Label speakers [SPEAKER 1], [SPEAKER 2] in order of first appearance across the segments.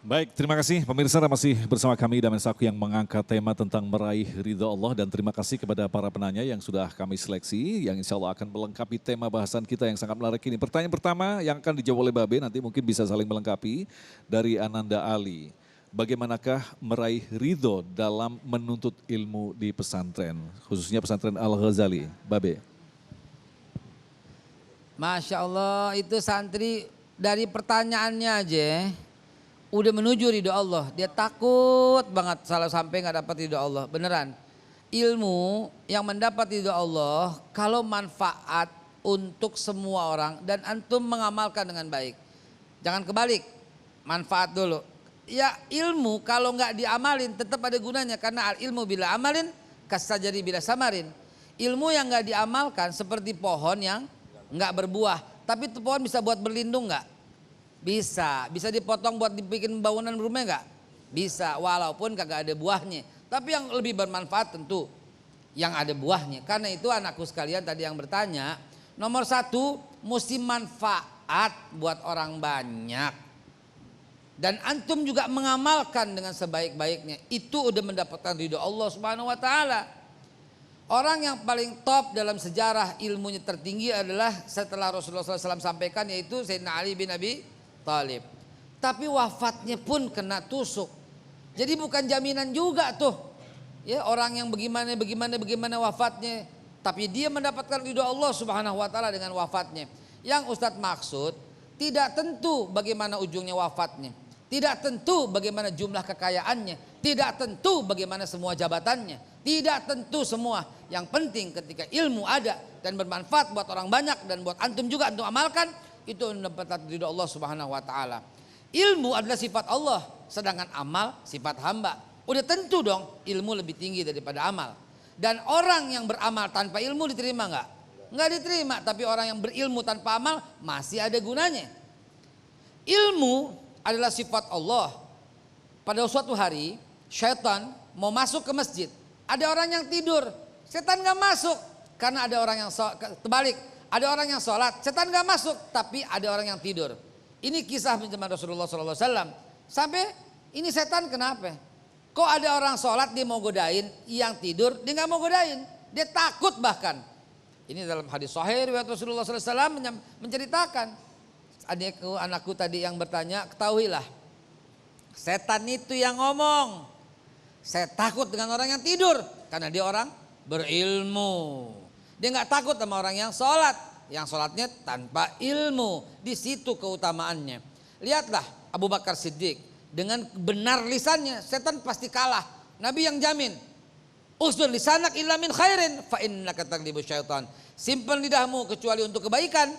[SPEAKER 1] Baik, terima kasih pemirsa masih bersama kami Damen Saku yang mengangkat tema tentang meraih ridho Allah dan terima kasih kepada para penanya yang sudah kami seleksi yang insya Allah akan melengkapi tema bahasan kita yang sangat menarik ini. Pertanyaan pertama yang akan dijawab oleh Babe nanti mungkin bisa saling melengkapi dari Ananda Ali. Bagaimanakah meraih ridho dalam menuntut ilmu di pesantren, khususnya pesantren Al-Ghazali, Babe?
[SPEAKER 2] Masya Allah, itu santri dari pertanyaannya aja udah menuju ridho Allah. Dia takut banget salah sampai nggak dapat ridho Allah. Beneran. Ilmu yang mendapat ridho Allah kalau manfaat untuk semua orang dan antum mengamalkan dengan baik. Jangan kebalik, manfaat dulu. Ya ilmu kalau nggak diamalin tetap ada gunanya karena al ilmu bila amalin kasajari bila samarin. Ilmu yang nggak diamalkan seperti pohon yang nggak berbuah. Tapi itu pohon bisa buat berlindung nggak? Bisa dipotong buat dibikin bangunan rumah nggak? Bisa, walaupun kagak ada buahnya. Tapi yang lebih bermanfaat tentu yang ada buahnya. Karena itu anakku sekalian tadi yang bertanya, nomor satu mesti manfaat buat orang banyak. Dan antum juga mengamalkan dengan sebaik-baiknya. Itu udah mendapatkan ridho Allah Subhanahu wa taala. Orang yang paling top dalam sejarah ilmunya tertinggi adalah setelah Rasulullah SAW sampaikan yaitu Sayyidina Ali bin Abi Thalib. Tapi wafatnya pun kena tusuk. Jadi bukan jaminan juga tuh. Ya orang yang bagaimana wafatnya. Tapi dia mendapatkan ridho Allah Subhanahu wa taala dengan wafatnya. Yang Ustadz maksud tidak tentu bagaimana ujungnya wafatnya. Tidak tentu bagaimana jumlah kekayaannya. Tidak tentu bagaimana semua jabatannya. Tidak tentu semua. Yang penting ketika ilmu ada dan bermanfaat buat orang banyak dan buat antum juga antum amalkan, itu mendapat ridho Allah Subhanahu wa taala. Ilmu adalah sifat Allah, sedangkan amal sifat hamba. Udah tentu dong ilmu lebih tinggi daripada amal. Dan orang yang beramal tanpa ilmu diterima enggak? Enggak diterima, tapi orang yang berilmu tanpa amal masih ada gunanya. Ilmu adalah sifat Allah. Pada suatu hari syaitan mau masuk ke masjid. Ada orang yang tidur, setan gak masuk. Karena ada orang yang terbalik, ada orang yang sholat, setan gak masuk. Tapi ada orang yang tidur. Ini kisah zaman Rasulullah SAW. Sampai ini setan kenapa? Kok ada orang sholat dia mau godain, yang tidur dia gak mau godain. Dia takut bahkan. Ini dalam hadis sahih riwayat Rasulullah SAW menceritakan. Anakku tadi yang bertanya, ketahuilah setan itu yang ngomong. Saya takut dengan orang yang tidur karena dia orang berilmu. Dia nggak takut sama orang yang sholat, yang sholatnya tanpa ilmu. Di situ keutamaannya. Lihatlah Abu Bakar Siddiq dengan benar lisannya, setan pasti kalah. Nabi yang jamin. Usdul lisanak illa min khairin fa innaka taglibu syaitan. Simpan lidahmu kecuali untuk kebaikan.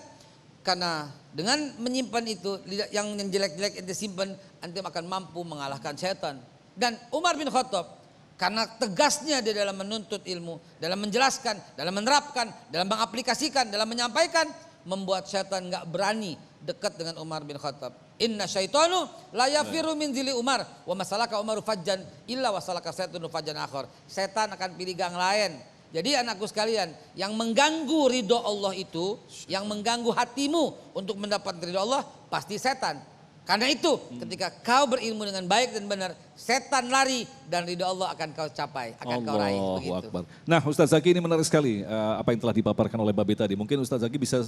[SPEAKER 2] Karena dengan menyimpan itu yang jelek-jelek ente simpan, ente akan mampu mengalahkan setan. Dan Umar bin Khattab karena tegasnya dia dalam menuntut ilmu, dalam menjelaskan, dalam menerapkan, dalam mengaplikasikan, dalam menyampaikan, membuat setan enggak berani dekat dengan Umar bin Khattab. Inna syaitanu la yafiru min zili Umar wa masalaka Umaru fajjan illa wasalaka syaitanu fajjan akhar. Setan akan pilih gang lain. Jadi anakku sekalian, yang mengganggu ridho Allah itu, yang mengganggu hatimu untuk mendapat ridho Allah pasti setan. Karena itu ketika kau berilmu dengan baik dan benar, setan lari dan ridho Allah akan kau capai, akan kau raih. Begitu.
[SPEAKER 1] Akbar. Nah Ustaz Zaki ini menarik sekali apa yang telah dipaparkan oleh Babe tadi. Mungkin Ustaz Zaki bisa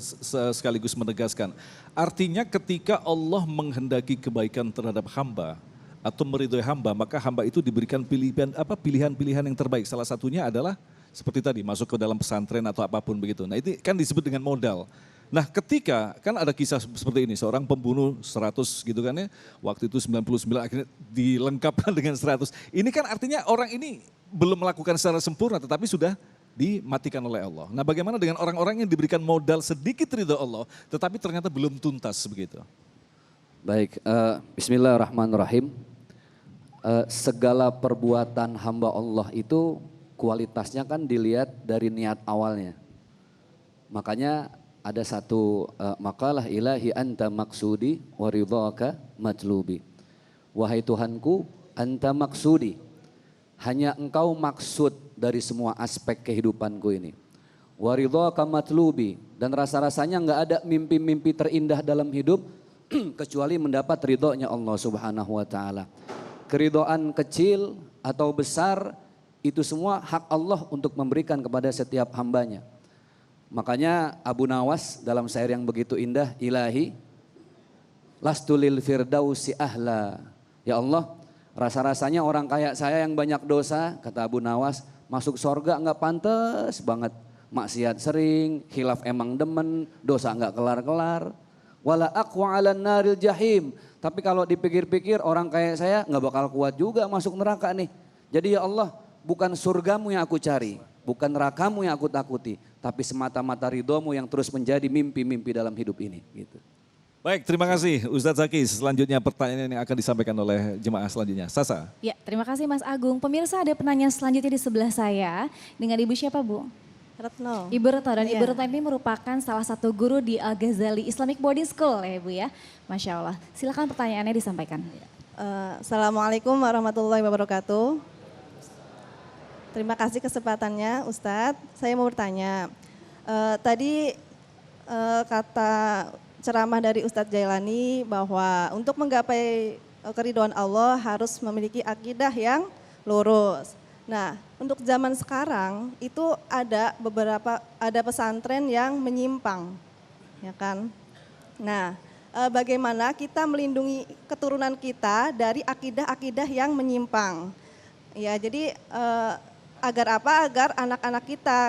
[SPEAKER 1] sekaligus menegaskan. Artinya ketika Allah menghendaki kebaikan terhadap hamba atau meridhoi hamba, maka hamba itu diberikan pilihan-pilihan yang terbaik. Salah satunya adalah seperti tadi masuk ke dalam pesantren atau apapun begitu. Nah itu kan disebut dengan modal. Nah ketika kan ada kisah seperti ini, seorang pembunuh 100 gitu kan ya, waktu itu 99 akhirnya dilengkapkan dengan 100. Ini kan artinya orang ini belum melakukan secara sempurna tetapi sudah dimatikan oleh Allah. Nah bagaimana dengan orang-orang yang diberikan modal sedikit ridho Allah tetapi ternyata belum tuntas begitu?
[SPEAKER 3] Baik, bismillahirrahmanirrahim. Segala perbuatan hamba Allah itu kualitasnya kan dilihat dari niat awalnya. Makanya ada satu makalah ilahi anta maksudi wa ridhaka matlubi. Wahai Tuhanku, anta maksudi. Hanya engkau maksud dari semua aspek kehidupanku ini. Wa ridhaka matlubi. Dan rasa-rasanya enggak ada mimpi-mimpi terindah dalam hidup kecuali mendapat ridhonya Allah Subhanahu wa taala. Keridhaan kecil atau besar itu semua hak Allah untuk memberikan kepada setiap hambanya. Makanya Abu Nawas dalam syair yang begitu indah, ilahi lastulil firdausi ahla. Ya Allah, rasa-rasanya orang kayak saya yang banyak dosa, kata Abu Nawas, masuk sorga nggak pantas banget. Maksiat sering, khilaf emang demen, dosa nggak kelar-kelar. Wala aqwa 'alan naril jahim. Tapi kalau dipikir-pikir orang kayak saya nggak bakal kuat juga masuk neraka nih. Jadi ya Allah, bukan surgamu yang aku cari, bukan nerakamu yang aku takuti, tapi semata-mata ridhomu yang terus menjadi mimpi-mimpi dalam hidup ini. Gitu.
[SPEAKER 1] Baik, terima kasih Ustadz Zaki. Selanjutnya pertanyaan yang akan disampaikan oleh jemaah selanjutnya. Sasa.
[SPEAKER 4] Ya, terima kasih Mas Agung. Pemirsa, ada penanya selanjutnya di sebelah saya. Dengan Ibu siapa, Bu?
[SPEAKER 5] Retno.
[SPEAKER 4] Ibu Retno, dan
[SPEAKER 5] Iya.
[SPEAKER 4] Ibu Retno ini merupakan salah satu guru di Al-Ghazali Islamic Boarding School ya Ibu ya. Masya Allah. Silakan pertanyaannya disampaikan.
[SPEAKER 5] Assalamualaikum warahmatullahi wabarakatuh. Terima kasih kesempatannya Ustadz. Saya mau bertanya, tadi kata ceramah dari Ustadz Jailani bahwa untuk menggapai keridhaan Allah harus memiliki akidah yang lurus. Nah, untuk zaman sekarang itu ada pesantren yang menyimpang, ya kan? Nah, bagaimana kita melindungi keturunan kita dari akidah-akidah yang menyimpang? Ya, jadi agar apa? Agar anak-anak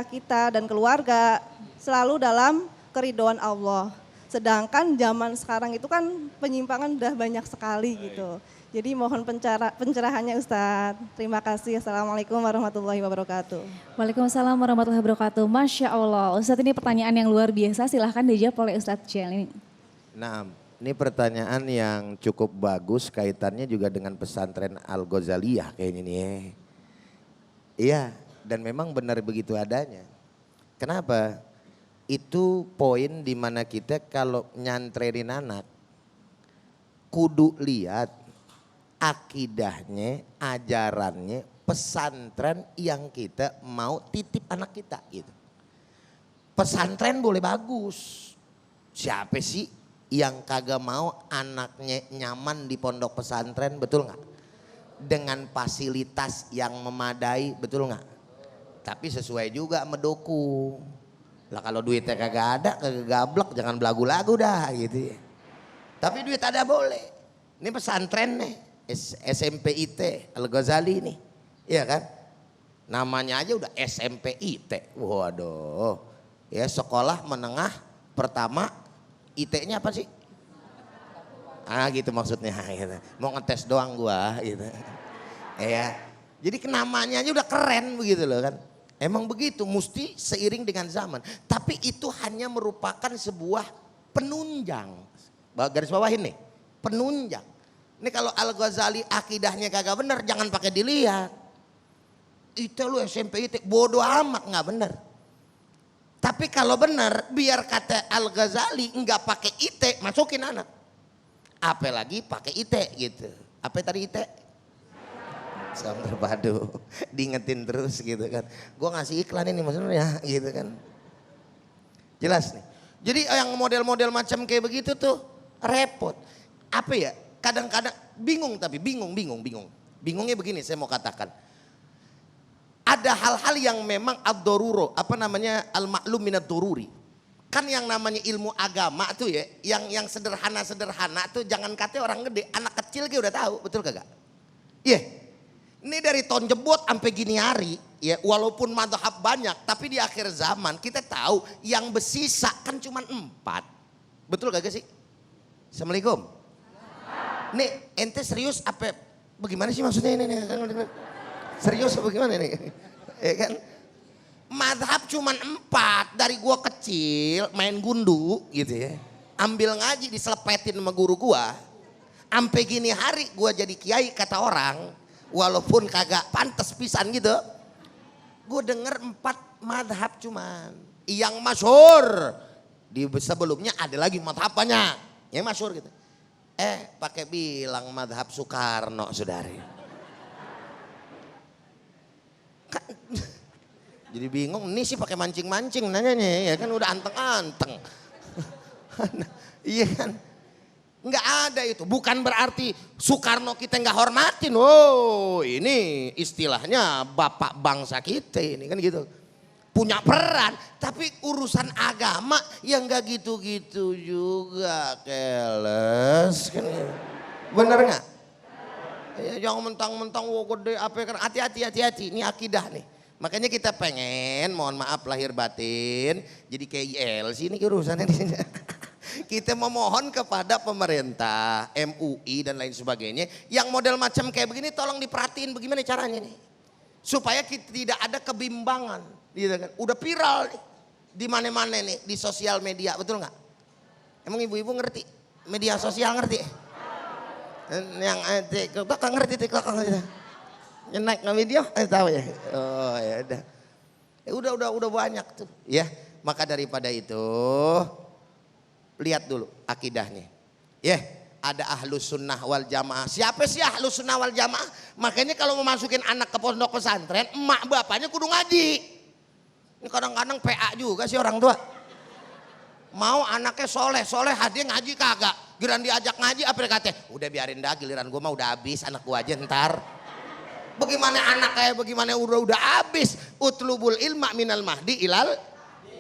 [SPEAKER 5] kita dan keluarga selalu dalam keridhaan Allah. Sedangkan zaman sekarang itu kan penyimpangan udah banyak sekali gitu. Jadi mohon pencerahannya Ustadz. Terima kasih. Assalamualaikum warahmatullahi wabarakatuh.
[SPEAKER 4] Waalaikumsalam warahmatullahi wabarakatuh. Masya Allah. Ustadz, ini pertanyaan yang luar biasa. Silahkan dijawab oleh Ustadz Jailani.
[SPEAKER 6] Nah, ini pertanyaan yang cukup bagus, kaitannya juga dengan pesantren Al-Ghazaliyah kayaknya nih. Iya, dan memang benar begitu adanya. Kenapa? Itu poin dimana kita kalau nyantrenin anak, kudu lihat akidahnya, ajarannya, pesantren yang kita mau titip anak kita gitu. Pesantren boleh bagus. Siapa sih yang kagak mau anaknya nyaman di pondok pesantren, betul nggak? Dengan fasilitas yang memadai, betul nggak? Tapi sesuai juga sama doku. Lah kalau duitnya kagak ada, kagak gablek, jangan belagu-lagu dah gitu ya. Tapi duit ada boleh. Ini pesantren nih, SMPIT Al-Ghazali nih, iya kan? Namanya aja udah SMPIT, waduh. Ya sekolah menengah pertama, IT-nya apa sih? Ah gitu maksudnya, gitu. Mau ngetes doang gua gitu. Ya, jadi namanya aja udah keren begitu loh kan. Emang begitu, mesti seiring dengan zaman. Tapi itu hanya merupakan sebuah penunjang. Garis bawahin nih, penunjang. Ini kalau Al-Ghazali akidahnya kagak bener, jangan pakai dilihat. Itu lu SMP itu bodoh amat, nggak bener. Tapi kalau bener, biar kata Al-Ghazali nggak pakai IT, masukin anak. Apalagi pakai IT gitu. Apa tadi IT? Sama terpadu, diingetin terus gitu kan. Gue ngasih iklan ini maksudnya gitu kan. Jelas nih. Jadi yang model-model macam kayak begitu tuh repot. Apa ya? Kadang-kadang bingung tapi bingung. Bingungnya begini saya mau katakan. Ada hal-hal yang memang ad-daruro, apa namanya al-ma'lum minad dururi. Kan yang namanya ilmu agama tuh ya, yang sederhana-sederhana tuh jangan kata orang gede, anak kecil kayak udah tahu, betul kagak? Iya. Yeah. Ini dari tahun jebot sampai gini hari, ya walaupun mazhab banyak, tapi di akhir zaman kita tahu yang bersisa kan cuma 4. Betul gak sih? Assalamualaikum. Nih ente serius apa? Bagaimana sih maksudnya ini? Serius apa gimana nih? Ya kan? Mazhab cuma 4, dari gua kecil main gundu gitu ya. Ambil ngaji diselepetin sama guru gua. Sampai gini hari gua jadi kiai kata orang. Walaupun kagak pantas pisan gitu. Gue denger 4 madhab cuman. Yang masyhur. Di sebelumnya ada lagi madhab banyak. Yang masyhur gitu. Pakai bilang madhab Soekarno saudari. Kan, jadi bingung. Ini sih pakai mancing-mancing nanyanya ya kan udah anteng-anteng. Iya kan. Nggak ada itu. Bukan berarti Soekarno kita nggak hormatin. Oh ini istilahnya bapak bangsa kita ini kan gitu. Punya peran. Tapi urusan agama yang nggak gitu-gitu juga. Keles. Kan, bener nggak? Ya, jangan mentang-mentang wah gede apa kan. Hati-hati. Ini akidah nih. Makanya kita pengen, mohon maaf lahir batin. Jadi kayak ILC ini urusannya di sini. Kita memohon kepada pemerintah, MUI dan lain sebagainya. Yang model macam kayak begini tolong diperhatiin bagaimana caranya nih. Supaya kita tidak ada kebimbangan. Gitu kan. Udah viral nih. Di mana-mana nih, di sosial media, betul nggak? Emang ibu-ibu ngerti? Media sosial ngerti? Yang TikTok ngerti TikTok ngerti? Yang naik ke video, tahu ya? Oh ya udah. Udah banyak tuh. Ya, maka daripada itu lihat dulu akidahnya. Ya, ada ahlus sunnah wal jamaah. Siapa sih ahlus sunnah wal jamaah? Makanya kalau mau masukin anak ke pondok pesantren, emak bapaknya kudu ngaji. Ini kadang-kadang PA juga sih orang tua. Mau anaknya soleh hadir ngaji kagak. Giliran diajak ngaji apa dia kata? Udah biarin dah, giliran gue mah udah habis, anak gue aja ntar. Bagaimana anak kayak bagaimana udah habis. Utlubul ilma minal mahdi ilal.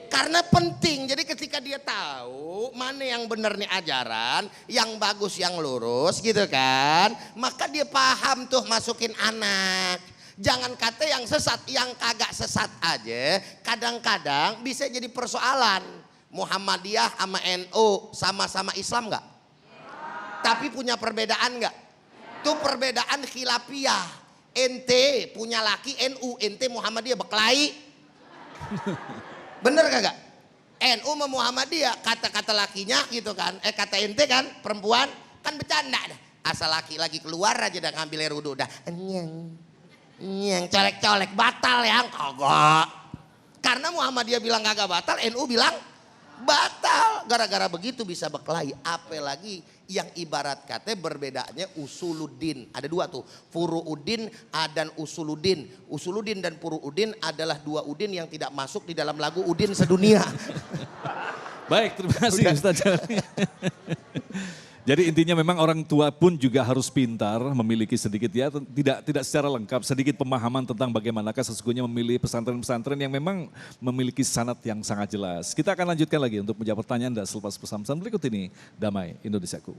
[SPEAKER 6] Karena penting, jadi ketika dia tahu mana yang benar nih ajaran, yang bagus, yang lurus gitu kan. Maka dia paham tuh masukin anak. Jangan kata yang sesat, yang kagak sesat aja kadang-kadang bisa jadi persoalan. Muhammadiyah sama NU sama-sama Islam gak? Tapi punya perbedaan gak? Itu perbedaan khilafiyah. Ente punya laki NU, ente Muhammadiyah berkelahi. Bener kagak? NU sama Muhammadiyah kata-kata lakinya gitu kan. Kata ente kan perempuan kan bercanda dah. Asal laki lagi keluar aja dah ngambil air wudhu dah. Nyeng colek-colek batal yang kagak. Karena Muhammadiyah bilang kagak batal, NU bilang batal. Gara-gara begitu bisa berkelahi. Apalagi yang ibarat kata berbedanya usuluddin. Ada dua tuh, furuuddin dan usuluddin. Usuluddin dan furuuddin adalah dua udin yang tidak masuk di dalam lagu Udin Sedunia.
[SPEAKER 1] Baik, terima kasih Ustaz Jalani. Jadi intinya memang orang tua pun juga harus pintar, memiliki sedikit ya, tidak secara lengkap, sedikit pemahaman tentang bagaimanakah sesungguhnya memilih pesantren-pesantren yang memang memiliki sanad yang sangat jelas. Kita akan lanjutkan lagi untuk menjawab pertanyaan dan selepas pesan-pesan berikut ini. Damai Indonesiaku.